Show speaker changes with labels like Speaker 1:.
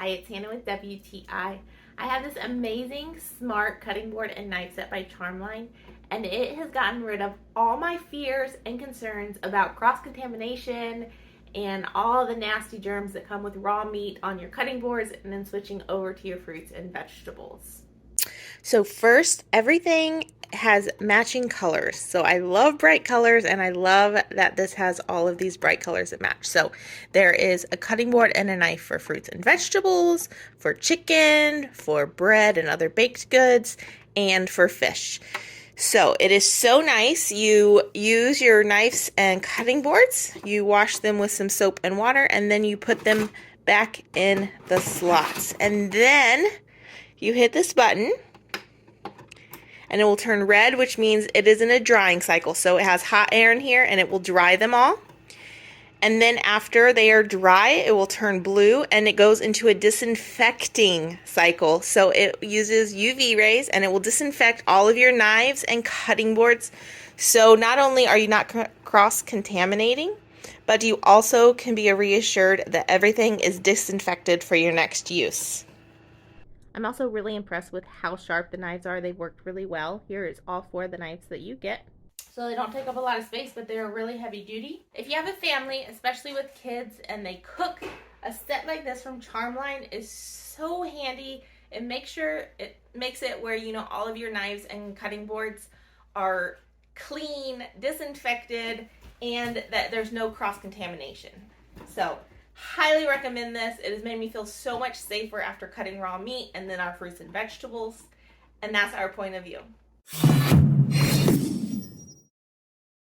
Speaker 1: Hi, it's Hannah with WTI. I have this amazing smart cutting board and knife set by Charmline, and it has gotten rid of all my fears and concerns about cross-contamination and all the nasty germs that come with raw meat on your cutting boards and then switching over to your fruits and vegetables. So first, everything has matching colors. So I love bright colors, and I love that this has all of these bright colors that match. So there is a cutting board and a knife for fruits and vegetables, for chicken, for bread and other baked goods, and for fish. So it is so nice. You use your knives and cutting boards, you wash them with some soap and water, and then you put them back in the slots. And then you hit this button, and it will turn red, which means it is in a drying cycle. So it has hot air in here, and it will dry them all. And then after they are dry, it will turn blue, and it goes into a disinfecting cycle. So it uses UV rays, and it will disinfect all of your knives and cutting boards. So not only are you not cross-contaminating, but you also can be reassured that everything is disinfected for your next use. I'm also really impressed with how sharp the knives are. They've worked really well. Here is all 4 of the knives that you get. So they don't take up a lot of space, but they're really heavy duty. If you have a family, especially with kids, and they cook, a set like this from Charmline is so handy. It makes it where, you know, all of your knives and cutting boards are clean, disinfected, and that there's no cross-contamination. So highly recommend this. It has made me feel so much safer after cutting raw meat and then our fruits and vegetables. And that's our point of view.